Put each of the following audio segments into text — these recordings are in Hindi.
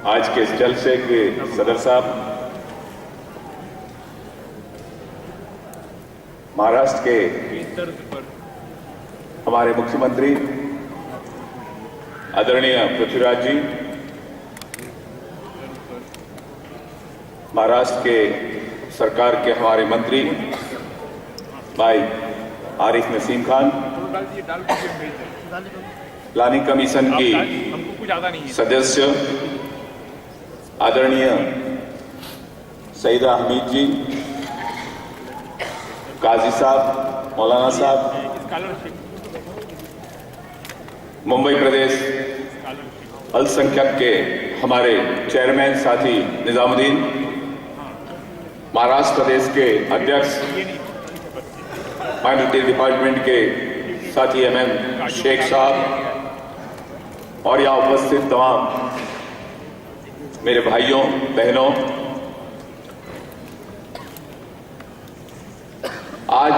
आज के इस जलसे के सदर साहब, महाराष्ट्र के हमारे मुख्यमंत्री आदरणीय पृथ्वीराज जी, महाराष्ट्र के सरकार के हमारे मंत्री भाई आरिफ नसीम खान, प्लानिंग कमीशन की सदस्य आदरणीय सईदा हमीद जी, काजी साहब, मौलाना साहब, मुंबई प्रदेश अल्पसंख्यक के हमारे चेयरमैन साथी निजामुद्दीन, महाराष्ट्र प्रदेश के अध्यक्ष माइनॉरिटी डिपार्टमेंट के साथी MM शेख साहब और यहाँ उपस्थित तमाम मेरे भाइयों बहनों, आज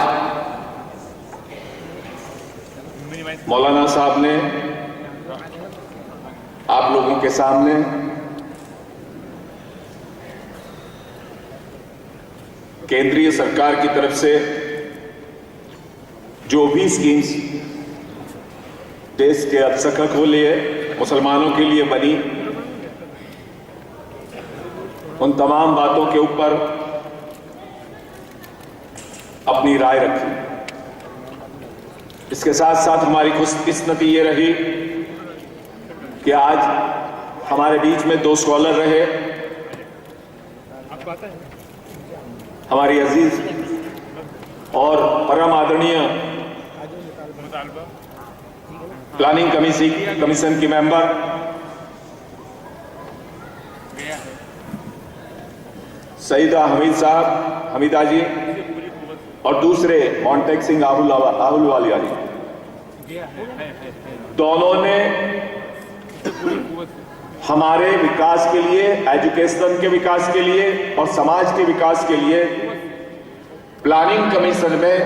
मौलाना साहब ने आप लोगों के सामने केंद्रीय सरकार की तरफ से जो भी स्कीम्स देश के अल्पसंख्यकों के लिए, मुसलमानों के लिए बनी, उन तमाम बातों के ऊपर अपनी राय रखी। इसके साथ साथ हमारी खुशकिस्मती ये रही कि आज हमारे बीच में 2 स्कॉलर रहे, हमारी अजीज और परम आदरणीय प्लानिंग कमीशन की मेंबर सईदा हमीद साहब, हमीदा जी, और दूसरे मोंटेक सिंह आहलूवालिया जी, दोनों ने हमारे विकास के लिए, एजुकेशन के विकास के लिए और समाज के विकास के लिए प्लानिंग कमीशन में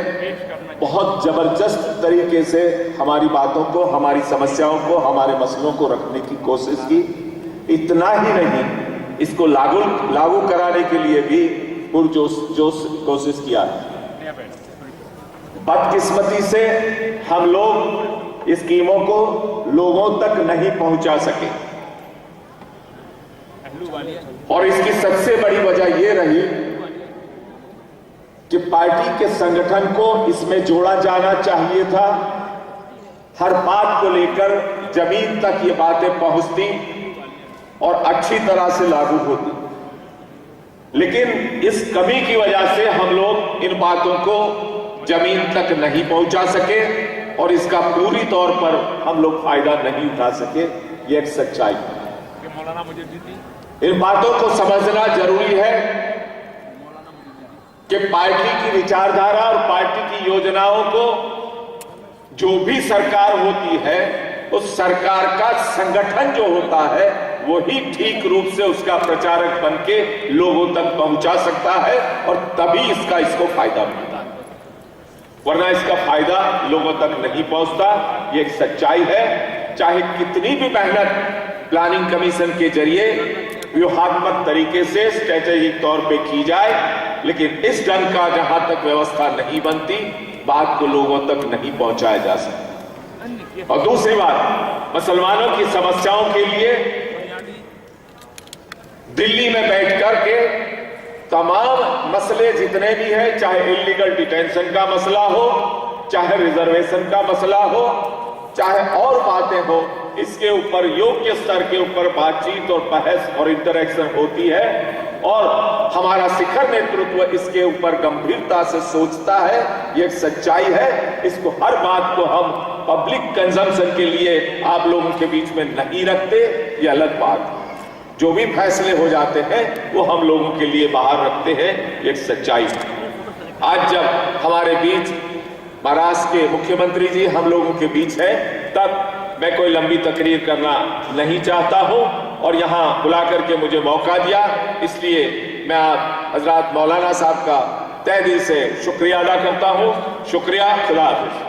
बहुत जबरदस्त तरीके से हमारी बातों को, हमारी समस्याओं को, हमारे मसलों को रखने की कोशिश की। इतना ही नहीं, इसको लागू कराने के लिए भी पुरजोश कोशिश किया है। बदकिस्मती से हम लोग इस स्कीमों को लोगों तक नहीं पहुंचा सके और इसकी सबसे बड़ी वजह यह रही कि पार्टी के संगठन को इसमें जोड़ा जाना चाहिए था। हर बात को लेकर जमीन तक ये बातें पहुंचती और अच्छी तरह से लागू होती, लेकिन इस कमी की वजह से हम लोग इन बातों को जमीन तक नहीं पहुंचा सके और इसका पूरी तौर पर हम लोग फायदा नहीं उठा सके। ये एक सच्चाई है। मौलाना मुझे इन बातों को समझना जरूरी है कि पार्टी की विचारधारा और पार्टी की योजनाओं को जो भी सरकार होती है, उस सरकार का संगठन जो होता है वही ठीक रूप से उसका प्रचारक बनके लोगों तक पहुंचा सकता है और तभी इसको फायदा मिलता है, वरना इसका फायदा लोगों तक नहीं पहुंचता। ये एक सच्चाई है। चाहे कितनी भी मेहनत प्लानिंग कमीशन के जरिए व्यूहात्मक तरीके से स्ट्रेटेजिक तौर पे की जाए, लेकिन इस ढंग का जहां तक व्यवस्था नहीं बनती, बात को लोगों तक नहीं पहुंचाया जा सकता। और दूसरी बात, मुसलमानों की समस्याओं के लिए दिल्ली में बैठ करके तमाम मसले जितने भी हैं, चाहे इलीगल डिटेंशन का मसला हो, चाहे रिजर्वेशन का मसला हो, चाहे और बातें हो, इसके ऊपर योग्य स्तर के ऊपर बातचीत और बहस और इंटरेक्शन होती है और हमारा शिखर नेतृत्व इसके ऊपर गंभीरता से सोचता है। ये एक सच्चाई है। इसको हर बात को हम पब्लिक कंजम्पशन के लिए आप लोगों के बीच में नहीं रखते, ये अलग बात है। जो भी फैसले हो जाते हैं वो हम लोगों के लिए बाहर रखते हैं, ये एक सच्चाई है। आज जब हमारे बीच महाराष्ट्र के मुख्यमंत्री जी हम लोगों के बीच है, तब मैं कोई लंबी तकरीर करना नहीं चाहता हूं और यहां बुला करके मुझे मौका दिया, इसलिए मैं आप हजरत मौलाना साहब का तहे दिल से शुक्रिया अदा करता हूं। शुक्रिया। खुदा हाफिज।